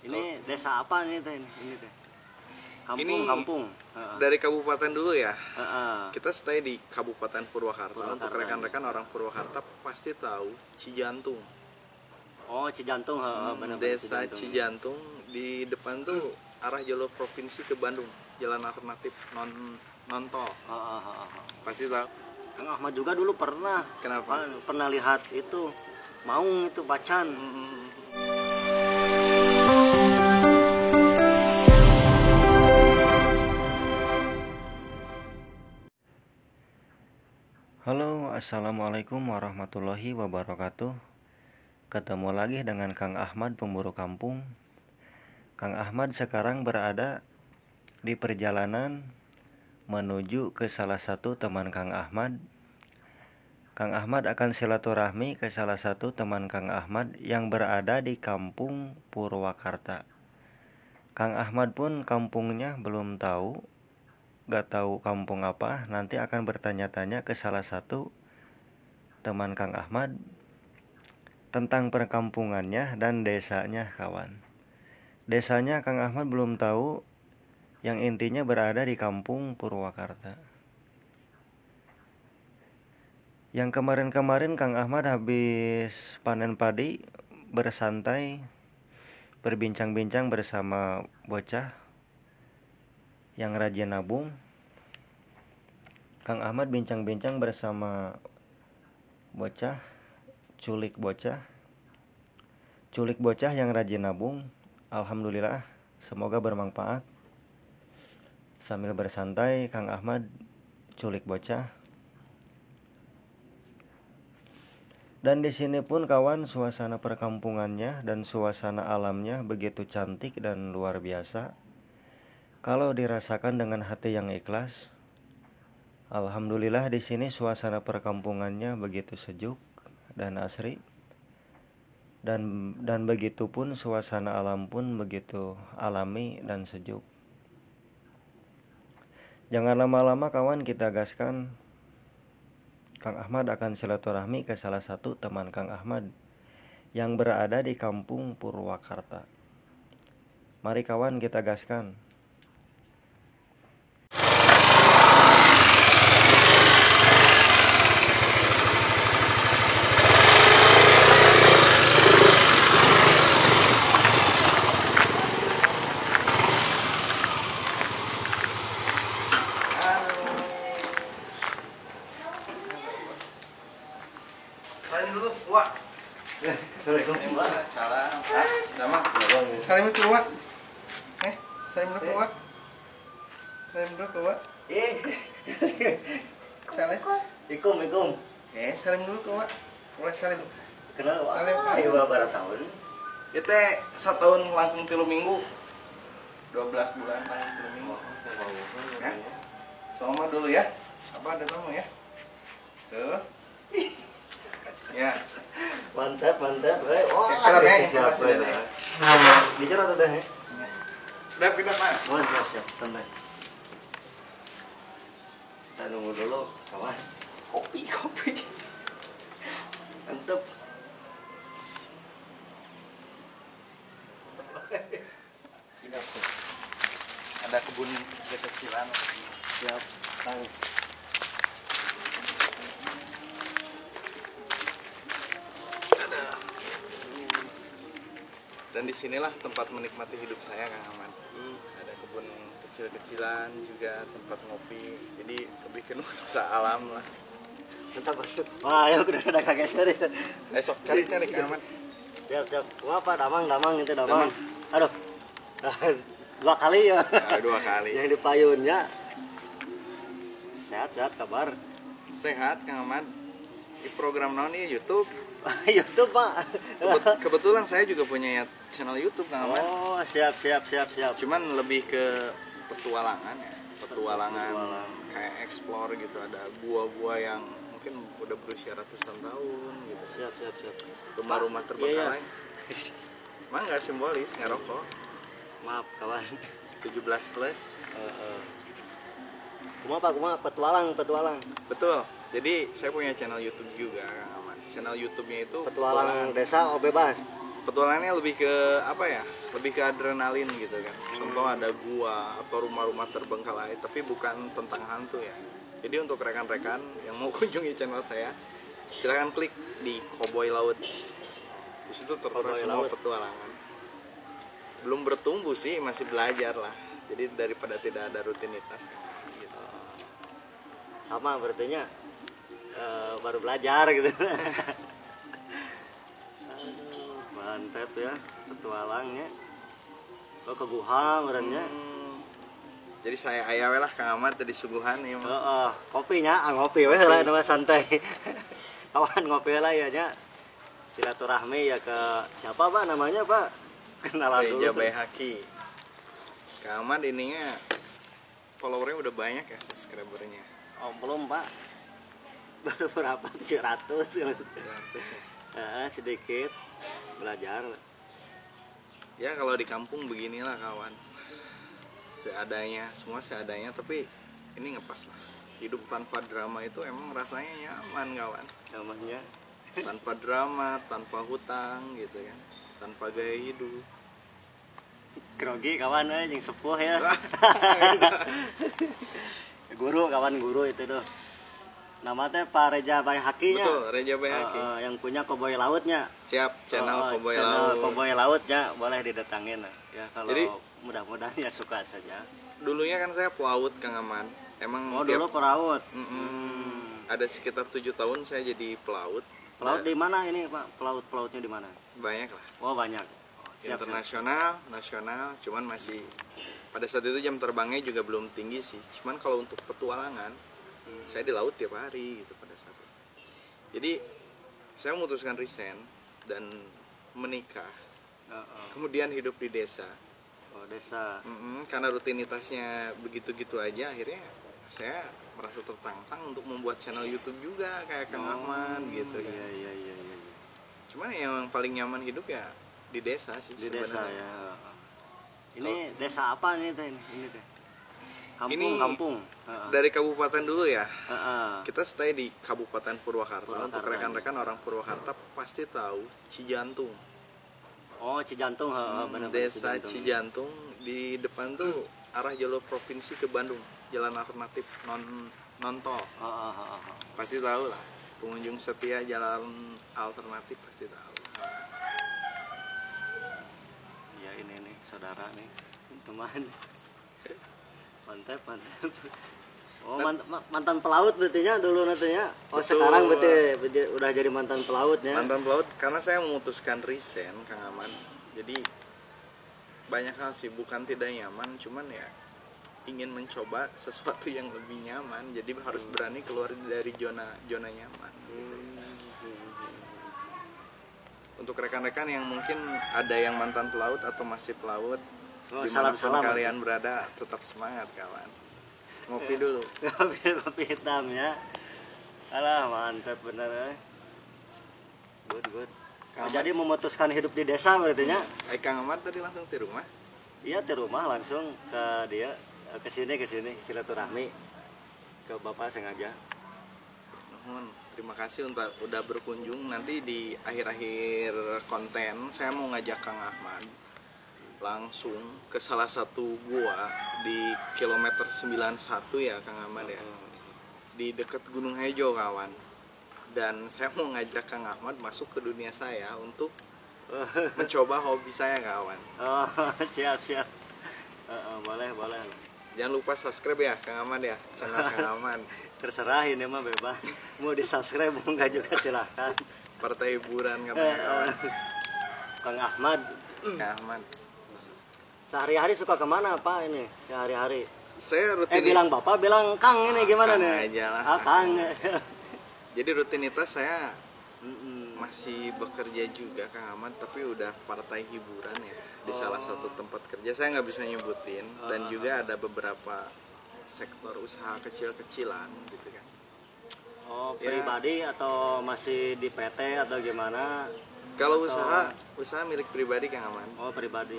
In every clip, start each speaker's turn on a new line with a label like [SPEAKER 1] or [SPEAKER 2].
[SPEAKER 1] Ini desa apa nih teh? Ini teh. Kampung.
[SPEAKER 2] Dari kabupaten dulu ya.
[SPEAKER 1] Kita
[SPEAKER 2] stay di Kabupaten Purwakarta. Untuk rekan-rekan orang Purwakarta pasti tahu Cijantung.
[SPEAKER 1] Oh, Cijantung, benar.
[SPEAKER 2] Desa Cijantung di depan tuh arah jalur provinsi ke Bandung, jalan alternatif non tol. Pasti tahu.
[SPEAKER 1] Kang Ahmad juga dulu pernah.
[SPEAKER 2] Kenapa?
[SPEAKER 1] Pernah lihat itu Maung itu Bacan. Halo, assalamualaikum warahmatullahi wabarakatuh. Ketemu lagi dengan Kang Ahmad, pemburu kampung. Kang Ahmad sekarang berada di perjalanan menuju ke salah satu teman Kang Ahmad. Kang Ahmad akan silaturahmi ke salah satu teman Kang Ahmad yang berada di kampung Purwakarta. Kang Ahmad pun kampungnya belum tahu, gak tahu kampung apa. Nanti akan bertanya-tanya ke salah satu teman Kang Ahmad tentang perkampungannya dan desanya, kawan. Desanya Kang Ahmad belum tahu, yang intinya berada di kampung Purwakarta. Yang kemarin-kemarin Kang Ahmad habis panen padi, bersantai, berbincang-bincang bersama bocah yang rajin nabung. Kang Ahmad bincang-bincang bersama bocah, culik bocah yang rajin nabung. Alhamdulillah, semoga bermanfaat. Sambil bersantai, Kang Ahmad culik bocah. Dan di sini pun kawan, suasana perkampungannya dan suasana alamnya begitu cantik dan luar biasa. Kalau dirasakan dengan hati yang ikhlas, alhamdulillah di sini suasana perkampungannya begitu sejuk dan asri. Dan begitu pun suasana alam pun begitu alami dan sejuk. Jangan lama-lama kawan, kita gaskan. Kang Ahmad akan silaturahmi ke salah satu teman Kang Ahmad yang berada di kampung Purwakarta. Mari kawan, kita gaskan.
[SPEAKER 2] Salim dulu, Wak.
[SPEAKER 1] Assalamualaikum.
[SPEAKER 2] Salam. Damang. Salim dulu, Wak. Salim dulu ke Wak. Salim dulu ke Wak.
[SPEAKER 1] Assalamualaikum.
[SPEAKER 2] Salim dulu ke Wak. Mulai salim.
[SPEAKER 1] Kenal Wak?
[SPEAKER 2] Salim.
[SPEAKER 1] Ayo berapa tahun?
[SPEAKER 2] Itu setahun langkung 3 minggu. 12 bulan langkung 3 minggu. Ya. Sama dulu ya. Apa ada tamu ya? Tuh. Ya.
[SPEAKER 1] Mantap.
[SPEAKER 2] Wah, siapa ini?
[SPEAKER 1] Bicara atau teh?
[SPEAKER 2] Udah pindah mana?
[SPEAKER 1] Siap, tenang. Kita nunggu dulu, kawan. Kopi. Mantap.
[SPEAKER 2] Ada kebun kecil-kecilan.
[SPEAKER 1] Siap, tang.
[SPEAKER 2] Dan disinilah tempat menikmati hidup saya, Kang Ahmad. Ada kebun kecil-kecilan juga, tempat ngopi. Jadi lebih ke nuansa alam lah.
[SPEAKER 1] Mantap. Wah, ayo udah kaget seri.
[SPEAKER 2] Sok cari Kang Ahmad.
[SPEAKER 1] Siap. Wah, apa damang itu damang. Aduh. 2 kali ya.
[SPEAKER 2] 2 kali.
[SPEAKER 1] Yang di payunnya. Sehat kabar.
[SPEAKER 2] Sehat, Kang Ahmad. Di program naon nih YouTube.
[SPEAKER 1] YouTube, Pak.
[SPEAKER 2] Kebetulan saya juga punya channel YouTube, Kang Ahmad.
[SPEAKER 1] Oh, siap.
[SPEAKER 2] Cuman lebih ke petualangan ya. Petualangan kayak explore gitu. Ada gua-gua yang mungkin udah berusia ratusan tahun gitu.
[SPEAKER 1] Siap.
[SPEAKER 2] Rumah-rumah terbengkalai. Emang nggak simbolis, nggak rokok.
[SPEAKER 1] Maaf, kawan.
[SPEAKER 2] 17 plus.
[SPEAKER 1] Kumaha petualang.
[SPEAKER 2] Betul. Jadi saya punya channel YouTube juga, Kang Ahmad. Channel YouTube-nya itu
[SPEAKER 1] Petualang desa bebas.
[SPEAKER 2] petualangannya lebih ke apa ya, lebih ke adrenalin gitu kan. Contoh ada gua atau rumah-rumah terbengkalai, tapi bukan tentang hantu ya. Jadi untuk rekan-rekan yang mau kunjungi channel saya, silakan klik di Cowboy Laut. Di situ tertera semua petualangan. Belum bertumbuh sih, masih belajar lah. Jadi daripada tidak ada rutinitas gitu.
[SPEAKER 3] Sama berartinya baru belajar gitu. Aduh, mantap ya petualangnya. Lo ke guha merenya.
[SPEAKER 2] Jadi saya ayawe lah Kang Ahmad tadi suguhan ya.
[SPEAKER 3] Kopinya, ngopi weh lah nama santai. Kawan ngopi lah ya nya. Silaturahmi ya ke siapa Pak namanya Pak? Kenalan dulu.
[SPEAKER 2] Reja Bayhaki. Kang Ahmad ininya followernya udah banyak ya, subscribernya.
[SPEAKER 3] Oh belum Pak. Baru berapa? 700 ya. Sedikit belajar.
[SPEAKER 2] Ya kalau di kampung beginilah kawan, seadanya, semua seadanya, tapi ini ngepas lah. Hidup tanpa drama itu emang rasanya nyaman kawan.
[SPEAKER 3] Namanya
[SPEAKER 2] Tanpa drama, tanpa hutang gitu kan, tanpa gaya hidup.
[SPEAKER 3] grogi kawan yang sepuh ya. Guru kawan guru itu tuh. Nama teh Pak Reja Bayhaki nya.
[SPEAKER 2] Betul, Reja Bayhaki.
[SPEAKER 3] Yang punya Cowboy Lautnya.
[SPEAKER 2] Siap, channel Cowboy
[SPEAKER 3] channel
[SPEAKER 2] Laut.
[SPEAKER 3] Cowboy Lautnya boleh didatangin ya kalau
[SPEAKER 2] Jadi,
[SPEAKER 3] mudah-mudahan ya suka saja.
[SPEAKER 2] Dulunya kan saya pelaut Kang Aman. Emang
[SPEAKER 3] Dulu peraut.
[SPEAKER 2] Ada sekitar 7 tahun saya jadi pelaut.
[SPEAKER 3] Pelaut di mana ini Pak? Pelautnya di mana?
[SPEAKER 2] Banyak lah.
[SPEAKER 3] Oh banyak.
[SPEAKER 2] Internasional, nasional, cuman masih pada saat itu jam terbangnya juga belum tinggi sih. Cuman kalau untuk petualangan, saya di laut tiap hari gitu pada saat itu. Jadi saya memutuskan resign dan menikah. Kemudian hidup di desa.
[SPEAKER 3] Oh desa.
[SPEAKER 2] Karena rutinitasnya begitu-gitu aja, akhirnya saya merasa tertantang untuk membuat channel YouTube juga kayak Kang Ahmad gitu kan.
[SPEAKER 3] Iya.
[SPEAKER 2] Cuman yang paling nyaman hidup ya di desa sih
[SPEAKER 3] Di
[SPEAKER 2] sebenarnya.
[SPEAKER 3] desa ya. Ini desa apa nih teh? Ini teh. Kampung.
[SPEAKER 2] Dari kabupaten dulu ya.
[SPEAKER 3] Kita
[SPEAKER 2] Kita stay di Kabupaten Purwakarta. Untuk rekan-rekan orang Purwakarta pasti tahu Cijantung.
[SPEAKER 3] Oh Cijantung, benar.
[SPEAKER 2] Desa Cijantung di depan tuh arah jalur provinsi ke Bandung, jalan alternatif non tol. Pasti tahu lah. Pengunjung setia jalan alternatif pasti tahu.
[SPEAKER 3] Ya ini nih saudara nih teman. Mantap. Oh mantan pelaut berarti nya dulu nantinya. Oh
[SPEAKER 2] Betul.
[SPEAKER 3] sekarang berarti udah jadi mantan pelautnya.
[SPEAKER 2] Mantan pelaut karena saya memutuskan resign Kang Aman. Jadi banyak hal sih, bukan tidak nyaman, cuman ya ingin mencoba sesuatu yang lebih nyaman. Jadi harus berani keluar dari zona nyaman. Untuk rekan-rekan yang mungkin ada yang mantan pelaut atau masih pelaut, dimanapun
[SPEAKER 3] salam
[SPEAKER 2] kalian berada, tetap semangat kawan. Ngopi dulu.
[SPEAKER 3] Kopi hitam ya. Alah mantap bener. Good. Jadi memutuskan hidup di desa berarti nya.
[SPEAKER 2] Kang Ahmad tadi langsung di rumah.
[SPEAKER 3] Iya di rumah langsung ke dia ke sini silaturahmi ke bapak sengaja.
[SPEAKER 2] Nuhun, terima kasih untuk udah berkunjung. Nanti di akhir-akhir konten saya mau ngajak Kang Ahmad langsung ke salah satu gua di kilometer 91 ya Kang Ahmad ya. Di dekat Gunung Hejo kawan. Dan saya mau ngajak Kang Ahmad masuk ke dunia saya untuk mencoba hobi saya kawan.
[SPEAKER 3] Oh siap. Boleh.
[SPEAKER 2] Jangan lupa subscribe ya Kang Ahmad ya, channel Kang Ahmad.
[SPEAKER 3] Terserah ini mah bebas. Mau di subscribe mau enggak juga silakan.
[SPEAKER 2] Partai hiburan katanya kawan.
[SPEAKER 3] Kang Ahmad.
[SPEAKER 2] Kang Ahmad.
[SPEAKER 3] Sehari-hari suka kemana Pak ini? Sehari-hari.
[SPEAKER 2] Saya rutin.
[SPEAKER 3] Bilang Bapak, bilang Kang ini gimana
[SPEAKER 2] Kang
[SPEAKER 3] nih?
[SPEAKER 2] aja lah.
[SPEAKER 3] Kang.
[SPEAKER 2] Jadi rutinitas saya masih bekerja juga Kang Ahmad, tapi udah partai hiburan ya di salah satu tempat kerja. Saya nggak bisa nyebutin, dan juga ada beberapa sektor usaha kecil-kecilan gitu kan.
[SPEAKER 3] Oh pribadi atau masih di PT atau gimana?
[SPEAKER 2] Kalau usaha milik pribadi Kang Ahmad.
[SPEAKER 3] Oh pribadi.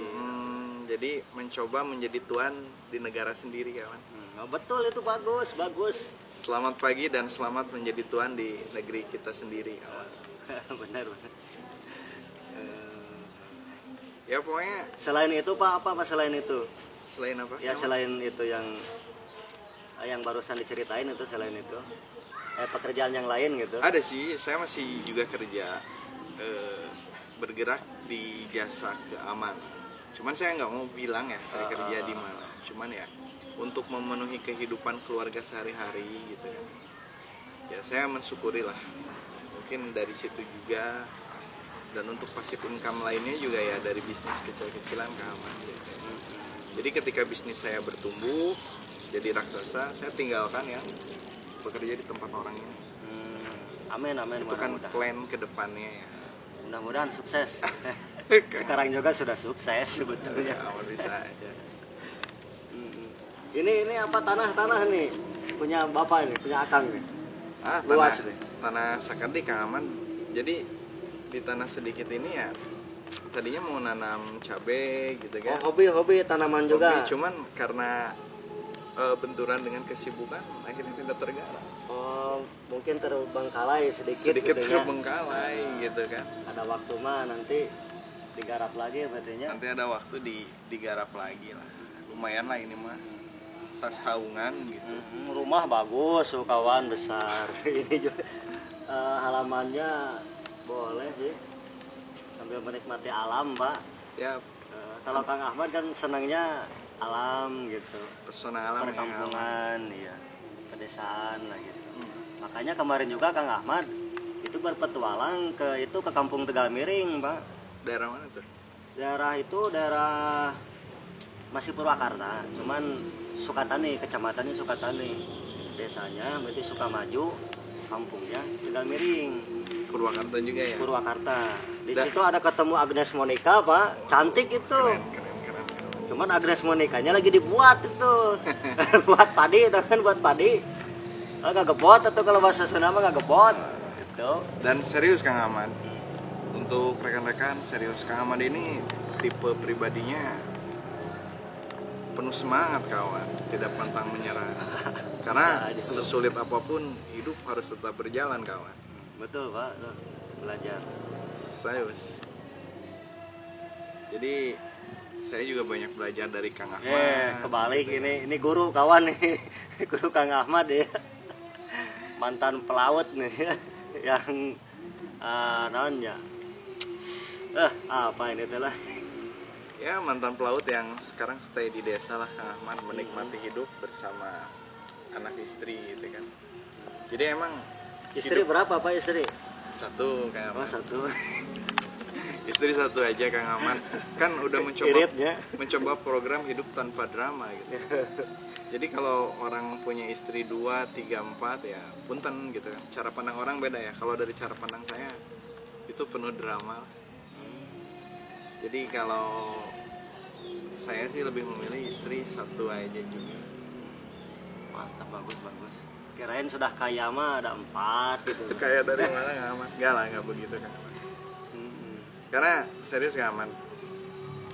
[SPEAKER 2] Jadi mencoba menjadi tuan di negara sendiri kawan.
[SPEAKER 3] Oh, betul itu bagus.
[SPEAKER 2] Selamat pagi dan selamat menjadi tuan di negeri kita sendiri kawan.
[SPEAKER 3] Benar.
[SPEAKER 2] Ya pokoknya
[SPEAKER 3] Selain itu Pak, apa selain itu?
[SPEAKER 2] selain apa?
[SPEAKER 3] Ya selain itu yang barusan diceritain itu, selain itu pekerjaan yang lain gitu.
[SPEAKER 2] Ada sih, saya masih juga kerja bergerak di jasa keamanan. Cuman saya nggak mau bilang ya saya kerja di mana. Cuman ya untuk memenuhi kehidupan keluarga sehari-hari gitu kan. Ya saya mensyukuri lah. Mungkin dari situ juga, dan untuk passive income lainnya juga ya dari bisnis kecil-kecilan keamanan gitu. Jadi ketika bisnis saya bertumbuh jadi raksasa, saya tinggalkan yang bekerja di tempat orang ini.
[SPEAKER 3] Amin amin.
[SPEAKER 2] Itu kan plan ke depannya ya.
[SPEAKER 3] Mudah-mudahan sukses. Sekarang juga sudah sukses sebetulnya.
[SPEAKER 2] Ya, bisa aja.
[SPEAKER 3] Ini apa tanah nih? Punya Bapak ini, punya Akang nih. Luas nih.
[SPEAKER 2] Tanah Sakardi Kang Aman. Jadi di tanah sedikit ini ya tadinya mau nanam cabai gitu kan.
[SPEAKER 3] Oh, hobi tanaman juga.
[SPEAKER 2] Hobi, cuman karena benturan dengan kesibukan akhirnya tidak tergarap.
[SPEAKER 3] Oh, mungkin terbengkalai sedikit
[SPEAKER 2] Sedikit
[SPEAKER 3] gitu ya.
[SPEAKER 2] terbengkalai gitu kan.
[SPEAKER 3] Ada waktu mah nanti digarap lagi berarti nya.
[SPEAKER 2] Nanti ada waktu digarap lagi lah. Lumayan lah ini mah. Sasaungan gitu.
[SPEAKER 3] Rumah bagus, kawan besar. Ini juga halamannya boleh sih. Sambil menikmati alam, Pak.
[SPEAKER 2] Siap.
[SPEAKER 3] Kalau Kang Ahmad kan senangnya alam gitu.
[SPEAKER 2] Pesona alam
[SPEAKER 3] Perkampungan, iya. Pedesaan lah gitu. Makanya kemarin juga Kang Ahmad itu berpetualang ke Kampung Tegal Miring, Pak.
[SPEAKER 2] Daerah mana tuh?
[SPEAKER 3] Daerah masih Purwakarta, cuman Sukatani, kecamatannya Sukatani. Desanya berarti Sukamaju, kampungnya Tegal Miring.
[SPEAKER 2] Purwakarta juga ya?
[SPEAKER 3] Purwakarta. Di situ ada ketemu Agnes Monica, Pak. Cantik itu.
[SPEAKER 2] Keren.
[SPEAKER 3] Cuman Agnes Monicanya lagi dibuat itu. Buat padi, itu kan buat padi. Nggak gebot atau kalau bahasa Sunda mah nggak gebot. Gitu.
[SPEAKER 2] Dan serius Kang Ahmad, untuk rekan-rekan serius, Kang Ahmad ini tipe pribadinya penuh semangat kawan, tidak pantang menyerah. Karena sesulit apapun hidup harus tetap berjalan kawan.
[SPEAKER 3] Betul Pak, tuh, belajar.
[SPEAKER 2] Serius. Jadi saya juga banyak belajar dari Kang Ahmad.
[SPEAKER 3] Kebalik ini guru kawan nih, guru Kang Ahmad ya, mantan pelaut nih ya, yang namanya apa ini tuh lah.
[SPEAKER 2] Ya mantan pelaut yang sekarang stay di desa lah Kang Ahmad, menikmati hidup bersama anak istri gitu kan. Jadi emang
[SPEAKER 3] Istri berapa Pak istri?
[SPEAKER 2] satu Kang
[SPEAKER 3] Oh
[SPEAKER 2] Ahmad.
[SPEAKER 3] satu.
[SPEAKER 2] Istri satu aja Kang Ahmad. Kan udah mencoba program hidup tanpa drama gitu. Jadi kalau orang punya istri 2, 3, 4 ya punten gitu kan. Cara pandang orang beda ya. Kalau dari cara pandang saya itu penuh drama. Jadi kalau saya sih lebih memilih istri satu aja juga.
[SPEAKER 3] Mantap, bagus. Kirain sudah kaya mah ada 4 gitu.
[SPEAKER 2] Kayak dari mana Kang Ahmad? Enggak lah, enggak begitu Kang Ahmad. Karena serius Kang Ahmad,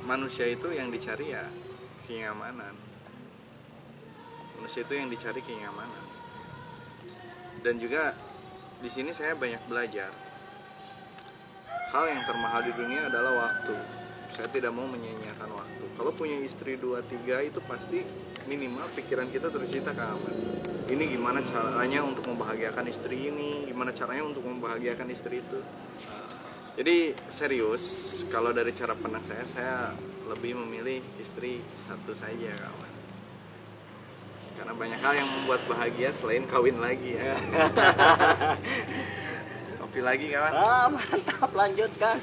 [SPEAKER 2] manusia itu yang dicari ya kenyamanan. Manusia itu yang dicari kenyamanan. Dan juga di sini saya banyak belajar. Hal yang termahal di dunia adalah waktu. Saya tidak mau menyia-nyiakan waktu. Kalau punya istri 2, 3 itu pasti minimal pikiran kita tersita Kang Ahmad. Ini gimana caranya untuk membahagiakan istri ini, gimana caranya untuk membahagiakan istri itu. Jadi serius, kalau dari cara pandang saya lebih memilih istri satu saja kawan. Karena banyak hal yang membuat bahagia selain kawin lagi ya. Kopi lagi kawan.
[SPEAKER 3] Mantap, lanjutkan.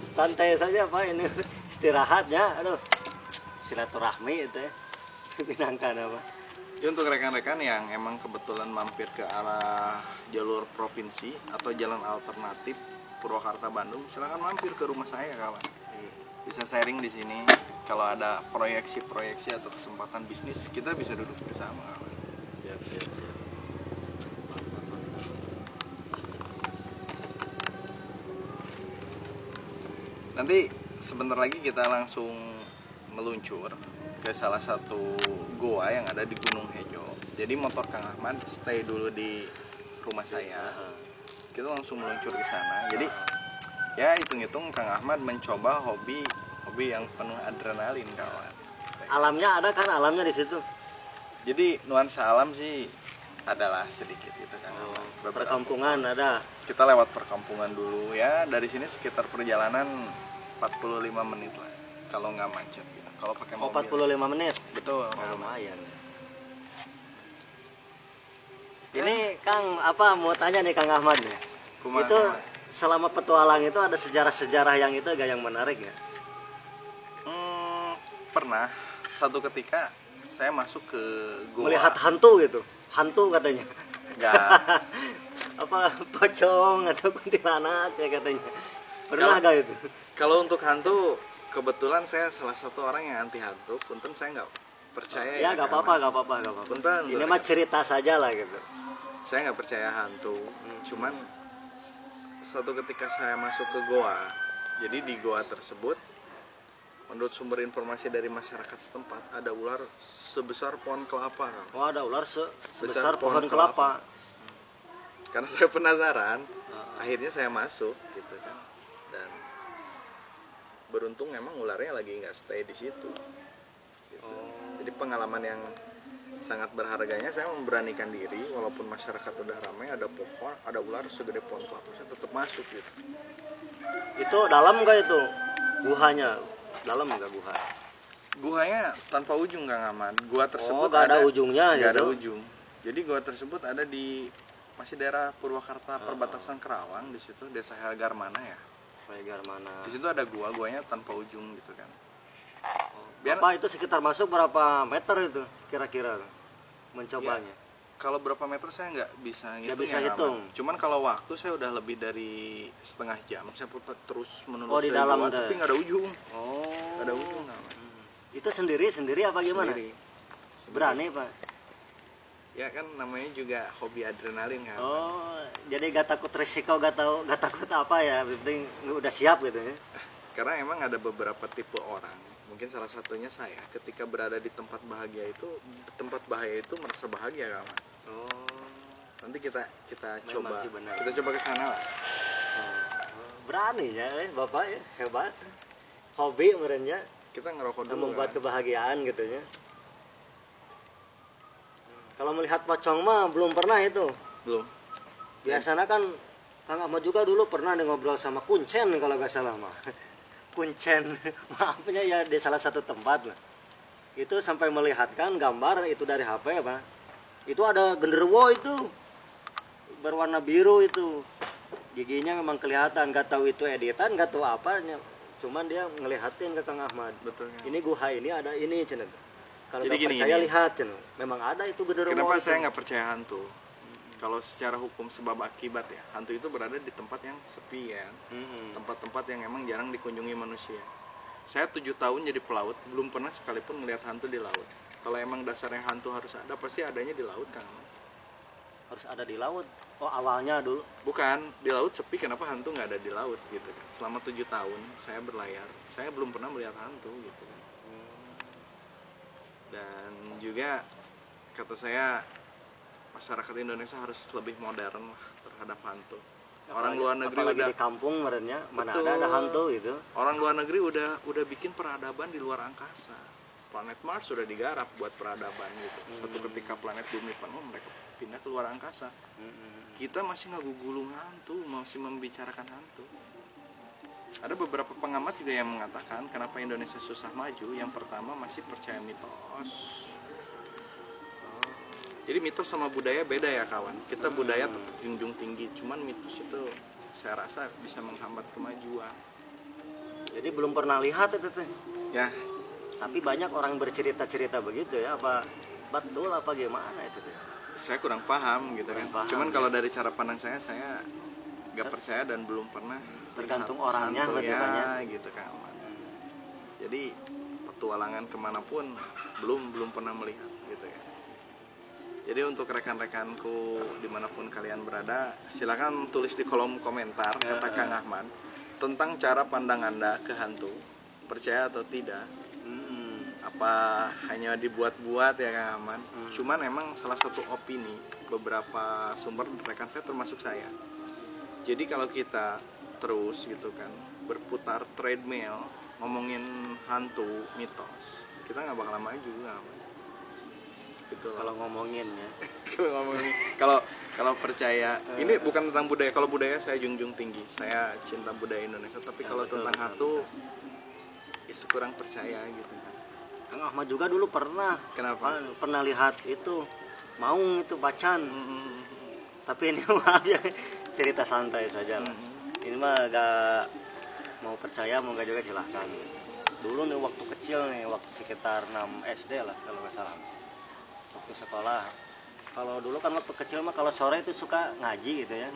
[SPEAKER 3] Santai saja Pak, ini istirahatnya. Aduh, silaturahmi itu ya. Menyenangkan apa?
[SPEAKER 2] Ya, untuk rekan-rekan yang emang kebetulan mampir ke arah jalur provinsi atau jalan alternatif Purwakarta Bandung, silahkan mampir ke rumah saya kawan. Bisa sharing di sini. Kalau ada proyeksi atau kesempatan bisnis, kita bisa duduk bersama kawan.
[SPEAKER 3] Siap.
[SPEAKER 2] Nanti sebentar lagi kita langsung meluncur ke salah satu goa yang ada di Gunung Hejo. Jadi motor Kang Ahmad stay dulu di rumah saya. Kita langsung meluncur ke sana. Jadi ya hitung-hitung Kang Ahmad mencoba hobi hobi yang penuh adrenalin kawan.
[SPEAKER 3] Alamnya ada kan, alamnya di situ.
[SPEAKER 2] Jadi nuansa alam sih adalah sedikit gitu kan.
[SPEAKER 3] Perkampungan ada.
[SPEAKER 2] Kita lewat perkampungan dulu ya, dari sini sekitar perjalanan 45 menit lah kalau nggak macet gitu. Kalau pakai mobil
[SPEAKER 3] 45 menit.
[SPEAKER 2] betul.
[SPEAKER 3] Lumayan. Ini Kang, apa mau tanya nih Kang Ahmad nih.
[SPEAKER 2] Kumaha,
[SPEAKER 3] Itu
[SPEAKER 2] kumaha?
[SPEAKER 3] selama petualang itu ada sejarah-sejarah yang itu gak yang menarik ya?
[SPEAKER 2] Pernah satu ketika saya masuk ke gua.
[SPEAKER 3] Melihat hantu gitu. Hantu katanya.
[SPEAKER 2] Nggak.
[SPEAKER 3] Apa pocong atau kuntilanak ya katanya. Pernah gak itu?
[SPEAKER 2] Kalau untuk hantu, kebetulan saya salah satu orang yang anti hantu. Punten saya nggak percaya.
[SPEAKER 3] Ya gak apa-apa, gak apa-apa, gak apa-apa.
[SPEAKER 2] Punten,
[SPEAKER 3] Ini mah cerita saja lah gitu.
[SPEAKER 2] saya nggak percaya hantu. Cuman satu ketika saya masuk ke goa, jadi di goa tersebut, menurut sumber informasi dari masyarakat setempat, ada ular sebesar pohon kelapa.
[SPEAKER 3] Oh ada ular
[SPEAKER 2] Besar
[SPEAKER 3] sebesar pohon
[SPEAKER 2] pohon
[SPEAKER 3] kelapa.
[SPEAKER 2] Karena saya penasaran, akhirnya saya masuk gitu kan. Dan beruntung memang ularnya lagi nggak stay di situ. Gitu. Jadi pengalaman yang sangat berharganya, saya memberanikan diri walaupun masyarakat udah ramai, ada pohon, ada ular segede pohon kelapa, saya tetap masuk gitu.
[SPEAKER 3] Itu dalam gak itu? Guhanya? Dalam gak guha?
[SPEAKER 2] Guanya tanpa ujung Kang Ahmad. Gua tersebut
[SPEAKER 3] gak ada ujungnya
[SPEAKER 2] nggak ada
[SPEAKER 3] gitu?
[SPEAKER 2] ujung. Jadi gua tersebut ada di masih daerah Purwakarta, perbatasan Kerawang, di situ desa Helgarmana ya.
[SPEAKER 3] Helgarmana.
[SPEAKER 2] Di situ ada guanya tanpa ujung gitu kan.
[SPEAKER 3] Apa itu sekitar masuk berapa meter itu kira-kira mencobanya?
[SPEAKER 2] Kalau berapa meter saya nggak bisa ngitung.
[SPEAKER 3] Nggak bisa
[SPEAKER 2] ya,
[SPEAKER 3] hitung.
[SPEAKER 2] Ahmad. Cuman kalau waktu saya udah lebih dari setengah jam. Saya putar terus menelusuri
[SPEAKER 3] Oh, di dalam
[SPEAKER 2] gua,
[SPEAKER 3] tuh.
[SPEAKER 2] tapi nggak ada ujung.
[SPEAKER 3] Oh.
[SPEAKER 2] Nggak ada ujung. Ahmad.
[SPEAKER 3] Itu sendiri apa gimana?
[SPEAKER 2] Sendiri.
[SPEAKER 3] Berani Pak?
[SPEAKER 2] Ya kan namanya juga hobi adrenalin kan.
[SPEAKER 3] Oh, jadi gak takut risiko, gak takut apa ya, yang penting udah siap gitu ya.
[SPEAKER 2] Karena emang ada beberapa tipe orang. Mungkin salah satunya saya, ketika berada di tempat bahaya itu merasa bahagia kan.
[SPEAKER 3] Oh,
[SPEAKER 2] Nanti kita
[SPEAKER 3] Memang
[SPEAKER 2] coba
[SPEAKER 3] sih benar.
[SPEAKER 2] kita coba ke sana lah.
[SPEAKER 3] berani ya Bapak ya, hebat. Hobi merenya
[SPEAKER 2] Kita ngerokok
[SPEAKER 3] yang
[SPEAKER 2] dulu
[SPEAKER 3] membuat
[SPEAKER 2] kan.
[SPEAKER 3] kebahagiaan gitu ya. Kalau melihat pocong mah belum pernah itu.
[SPEAKER 2] Belum.
[SPEAKER 3] Biasanya kan Kang Ahmad juga dulu pernah ngobrol sama Kuncen kalau nggak salah mah. Kuncen, maafnya ya di salah satu tempat lah. Itu sampai melihatkan gambar itu dari HP Pak. Itu ada genderuwo itu berwarna biru itu. Giginya memang kelihatan, nggak tahu itu editan, nggak tahu apanya. Cuman dia ngelihatin ke Kang Ahmad.
[SPEAKER 2] Betul.
[SPEAKER 3] Ini guha ini ada ini cenah. Kalau
[SPEAKER 2] Jadi
[SPEAKER 3] nggak
[SPEAKER 2] gini,
[SPEAKER 3] percaya
[SPEAKER 2] gini.
[SPEAKER 3] lihat cenah. Memang ada itu genderuwo.
[SPEAKER 2] Kenapa
[SPEAKER 3] itu.
[SPEAKER 2] saya nggak percaya hantu? Kalau secara hukum sebab akibat ya, hantu itu berada di tempat yang sepi ya, tempat-tempat yang emang jarang dikunjungi manusia. Saya 7 tahun jadi pelaut, belum pernah sekalipun melihat hantu di laut. Kalau emang dasarnya hantu harus ada, pasti adanya di laut kan?
[SPEAKER 3] Harus ada di laut. Oh awalnya dulu.
[SPEAKER 2] Bukan, di laut sepi, kenapa hantu nggak ada di laut gitu kan? Selama 7 tahun saya berlayar, saya belum pernah melihat hantu gitu kan. Dan juga kata saya, masyarakat Indonesia harus lebih modern lah terhadap hantu. Orang luar negeri
[SPEAKER 3] apalagi
[SPEAKER 2] udah
[SPEAKER 3] di kampung merenya mana
[SPEAKER 2] Betul.
[SPEAKER 3] ada hantu gitu.
[SPEAKER 2] Orang luar negeri udah bikin peradaban di luar angkasa. Planet Mars sudah digarap buat peradaban gitu. Satu ketika planet bumi penuh, mereka pindah ke luar angkasa. Kita masih ngagugulung hantu, masih membicarakan hantu. Ada beberapa pengamat juga yang mengatakan kenapa Indonesia susah maju. Yang pertama masih percaya mitos. Jadi mitos sama budaya beda ya kawan. Kita budaya tetap junjung tinggi, cuman mitos itu saya rasa bisa menghambat kemajuan.
[SPEAKER 3] Jadi belum pernah lihat itu teh.
[SPEAKER 2] Ya,
[SPEAKER 3] Tapi banyak orang bercerita-cerita begitu ya, apa betul apa gimana itu teh.
[SPEAKER 2] saya kurang paham gitu kan.
[SPEAKER 3] Kurang paham,
[SPEAKER 2] Cuman
[SPEAKER 3] ya.
[SPEAKER 2] kalau dari cara pandang saya nggak percaya dan belum pernah
[SPEAKER 3] Tergantung
[SPEAKER 2] lihat
[SPEAKER 3] orangnya
[SPEAKER 2] hantu
[SPEAKER 3] berarti
[SPEAKER 2] ya,
[SPEAKER 3] banyak.
[SPEAKER 2] gitu kan. Jadi petualangan kemanapun belum pernah melihat gitu ya. Jadi untuk rekan-rekanku dimanapun kalian berada, silakan tulis di kolom komentar kata Kang Ahmad tentang cara pandang Anda ke hantu, percaya atau tidak. Apa hanya dibuat-buat ya Kang Ahmad. Cuman emang salah satu opini beberapa sumber rekan saya termasuk saya. Jadi kalau kita terus gitu kan berputar treadmill ngomongin hantu mitos, kita nggak bakal maju nggak gitu
[SPEAKER 3] Kalau ngomongin ya.
[SPEAKER 2] kalau ngomongin kalau percaya ini bukan tentang budaya. Kalau budaya saya junjung tinggi, saya cinta budaya Indonesia, tapi
[SPEAKER 3] Ya,
[SPEAKER 2] kalau
[SPEAKER 3] betul,
[SPEAKER 2] tentang
[SPEAKER 3] betul.
[SPEAKER 2] hantu ya kurang percaya gitu.
[SPEAKER 3] Kang Ahmad juga dulu pernah
[SPEAKER 2] Kenapa?
[SPEAKER 3] pernah lihat itu maung itu macan.
[SPEAKER 2] Mm-mm.
[SPEAKER 3] Tapi ini mah ya cerita santai saja lah. Ini mah gak mau percaya mau gak juga silahkan. Dulu nih waktu kecil nih, waktu sekitar 6 SD lah kalau nggak salah. Waktu sekolah. Kalau dulu kan waktu kecil mah kalau sore itu suka ngaji gitu ya.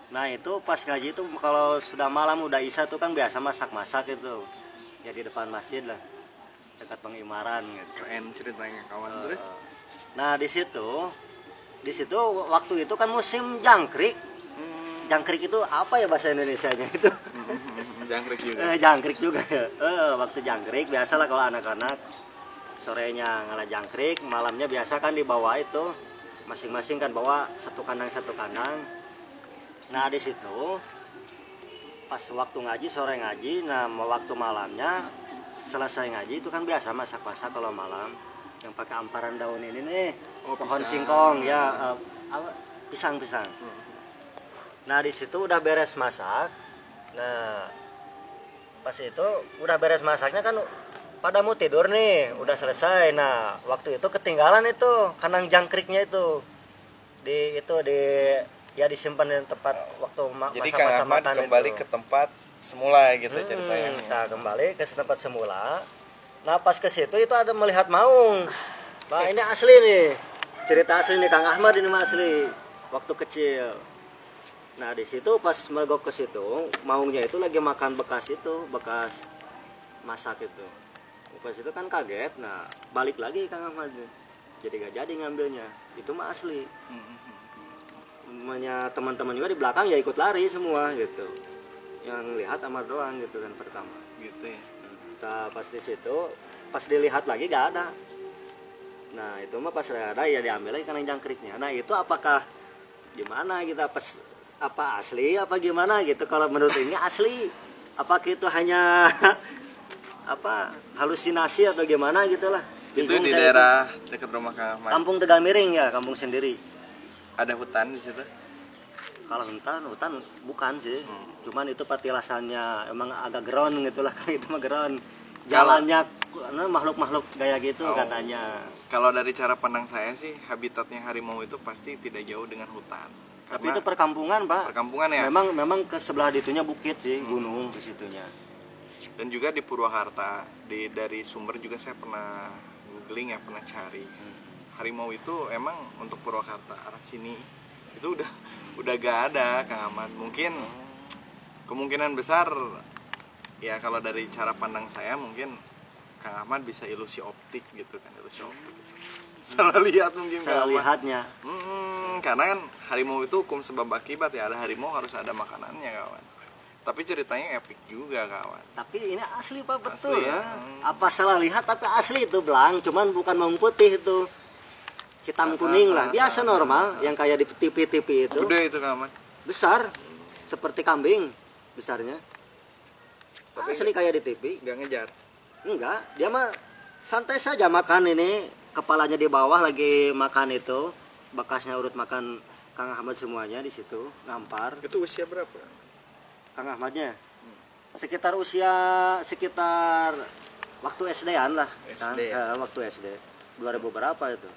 [SPEAKER 3] Nah itu pas ngaji itu kalau sudah malam udah isya tuh kan biasa masak-masak itu. Ya di depan masjid lah, dekat pengimaran gitu.
[SPEAKER 2] Keren ceritanya kawan. Terus?
[SPEAKER 3] Nah di situ waktu itu kan musim jangkrik. Jangkrik itu apa ya bahasa Indonesianya itu?
[SPEAKER 2] Jangkrik juga.
[SPEAKER 3] Jangkrik juga ya. Waktu jangkrik biasalah kalau anak-anak sorenya ngalah jangkrik, malamnya biasa kan dibawa itu masing-masing kan bawa satu kandang. Nah di situ pas waktu ngaji sore ngaji, nah waktu malamnya selesai ngaji itu kan biasa masak-masak kalau malam yang pakai amparan daun ini nih, pohon
[SPEAKER 2] pisang.
[SPEAKER 3] singkong ya, pisang. Nah di situ udah beres masak. Nah pas itu udah beres masaknya kan pada mau tidur nih, udah selesai. Nah waktu itu ketinggalan itu kandang jangkriknya itu di ya disimpan di tempat waktu
[SPEAKER 2] Jadi Kang
[SPEAKER 3] masa-masa
[SPEAKER 2] Ahmad
[SPEAKER 3] makan
[SPEAKER 2] kembali
[SPEAKER 3] itu.
[SPEAKER 2] ke tempat semula gitu ceritanya.
[SPEAKER 3] Nah kembali ke tempat semula. Nah pas ke situ itu ada melihat maung. Nah ini asli nih, cerita asli nih Kang Ahmad, ini mah asli waktu kecil. Nah di situ pas mergok ke situ, maungnya itu lagi makan bekas masak itu. Pas itu kan kaget, nah balik lagi Kang Ahmad, jadi gak jadi ngambilnya. Itu mah asli. Namanya teman-teman juga di belakang ya ikut lari semua gitu. Yang lihat Ahmad doang gitu kan pertama.
[SPEAKER 2] Gitu ya.
[SPEAKER 3] Nah, pas di situ, pas dilihat lagi gak ada. Nah itu mah pas ada ya diambil lagi kandang jangkriknya. Nah itu apakah gimana kita apa asli apa gimana gitu? Kalau menurut ini asli, apakah itu hanya apa halusinasi atau gimana gitulah?
[SPEAKER 2] Itu
[SPEAKER 3] Bingung
[SPEAKER 2] di
[SPEAKER 3] saya
[SPEAKER 2] daerah dekat rumah Kang
[SPEAKER 3] itu.
[SPEAKER 2] Ahmad.
[SPEAKER 3] Kampung Tegamiring ya, kampung sendiri.
[SPEAKER 2] Ada hutan di situ.
[SPEAKER 3] Kalau hutan bukan sih, cuman itu patilasannya emang agak ground gitulah. Itu mah ground. Jalannya makhluk-makhluk gaya gitu katanya.
[SPEAKER 2] Kalau dari cara pandang saya sih, habitatnya harimau itu pasti tidak jauh dengan hutan.
[SPEAKER 3] Tapi
[SPEAKER 2] Karena
[SPEAKER 3] itu perkampungan Pak.
[SPEAKER 2] perkampungan ya.
[SPEAKER 3] Memang ke sebelah ditunya bukit sih, gunung ke situnya.
[SPEAKER 2] Dan juga di Purwakarta, dari sumber juga saya pernah googling ya, pernah cari. Harimau itu emang untuk Purwakarta arah sini itu udah gak ada Kang Ahmad. Mungkin kemungkinan besar ya kalau dari cara pandang saya mungkin Kang Ahmad bisa ilusi optik gitu kan, ilusi optik. Salah lihat mungkin
[SPEAKER 3] Saya
[SPEAKER 2] Kang Ahmad.
[SPEAKER 3] lihatnya.
[SPEAKER 2] Karena kan harimau itu hukum sebab akibat ya, ada harimau harus ada makanannya kawan. Tapi ceritanya epik juga kawan.
[SPEAKER 3] Tapi ini asli Pak, betul
[SPEAKER 2] Asli,
[SPEAKER 3] ya.
[SPEAKER 2] ya.
[SPEAKER 3] Apa salah lihat tapi asli itu belang, cuman bukan maung putih itu. Hitam kuning lah, biasa normal yang kayak di TV-TV itu.
[SPEAKER 2] Udah itu Kang Ahmad.
[SPEAKER 3] Besar seperti kambing besarnya.
[SPEAKER 2] Tapi
[SPEAKER 3] Asli kayak di TV.
[SPEAKER 2] Gak ngejar.
[SPEAKER 3] Enggak, dia mah santai saja makan ini, kepalanya di bawah lagi makan itu, bekasnya urut makan Kang Ahmad semuanya di situ, ngampar.
[SPEAKER 2] Itu usia berapa?
[SPEAKER 3] Kang Ahmadnya sekitar waktu SD-an lah kan?
[SPEAKER 2] SD ya?
[SPEAKER 3] Waktu SD 2000 berapa itu,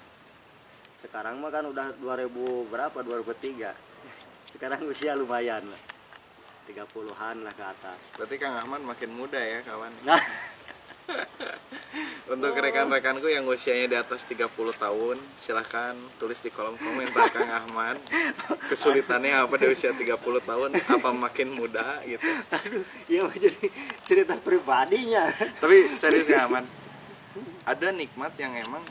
[SPEAKER 3] sekarang mah kan udah 2000 berapa, 2003. Sekarang usia lumayan lah, 30-an lah ke atas.
[SPEAKER 2] Berarti Kang Ahmad makin muda ya kawan.
[SPEAKER 3] Nah
[SPEAKER 2] Untuk rekan-rekanku yang usianya di atas 30 tahun, silahkan tulis di kolom komentar Kang Ahmad kesulitannya apa di usia 30 tahun, apa makin muda gitu.
[SPEAKER 3] aduh, ya mau jadi cerita pribadinya.
[SPEAKER 2] Tapi serius Kang Ahmad, ada nikmat yang emang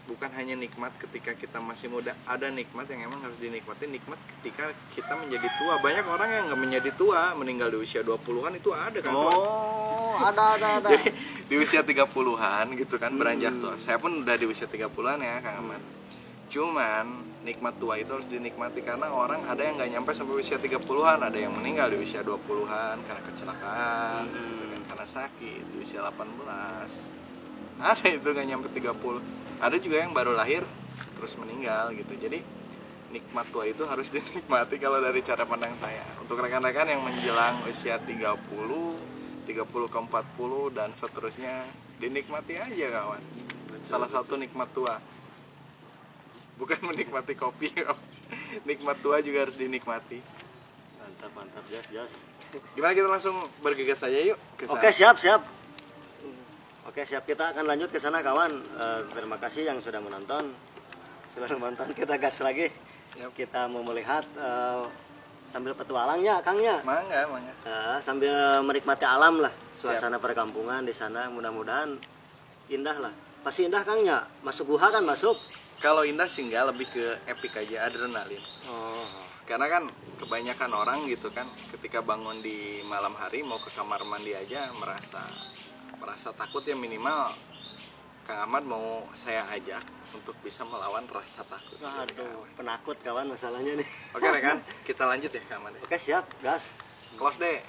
[SPEAKER 2] bukan hanya nikmat ketika kita masih muda, ada nikmat yang emang harus dinikmati, nikmat ketika kita menjadi tua. Banyak orang yang nggak menjadi tua, meninggal di usia 20-an itu ada kan.
[SPEAKER 3] Oh, ada.
[SPEAKER 2] Jadi di usia 30-an gitu kan beranjak tua. Saya pun udah di usia 30-an ya Kang Ahmad. Cuman nikmat tua itu harus dinikmati karena orang ada yang nggak nyampe sampai usia 30-an, ada yang meninggal di usia 20-an karena kecelakaan, gitu kan, karena sakit di usia 18. Ada itu nggak nyampe 30. Ada juga yang baru lahir terus meninggal gitu. Jadi nikmat tua itu harus dinikmati kalau dari cara pandang saya. Untuk rekan-rekan yang menjelang usia 30 ke 40 dan seterusnya, dinikmati aja kawan. Salah satu nikmat tua. Bukan menikmati kopi, nikmat tua juga harus dinikmati.
[SPEAKER 3] Mantap, jas.
[SPEAKER 2] Gimana kita langsung bergegas saja yuk ke sana.
[SPEAKER 3] Oke, siap. Oke, siap, kita akan lanjut ke sana kawan. Terima kasih yang sudah menonton. Sebelum menonton kita gas lagi.
[SPEAKER 2] Siap.
[SPEAKER 3] Kita mau melihat sambil petualangnya, Kangnya.
[SPEAKER 2] Mangga.
[SPEAKER 3] Sambil menikmati alam lah, suasana perkampungan di sana. Mudah-mudahan indah lah. Pasti indah Kangnya. Masuk guha kan masuk.
[SPEAKER 2] Kalau indah sih enggak, lebih ke epic aja, adrenalin.
[SPEAKER 3] Oh.
[SPEAKER 2] Karena kan kebanyakan orang gitu kan, ketika bangun di malam hari mau ke kamar mandi aja merasa takut ya. Minimal Kang Ahmad mau saya ajak untuk bisa melawan rasa takut.
[SPEAKER 3] Aduh, penakut kawan masalahnya nih.
[SPEAKER 2] Oke rekan, kita lanjut ya Kang Ahmad.
[SPEAKER 3] Oke, siap, gas.
[SPEAKER 2] Close deh.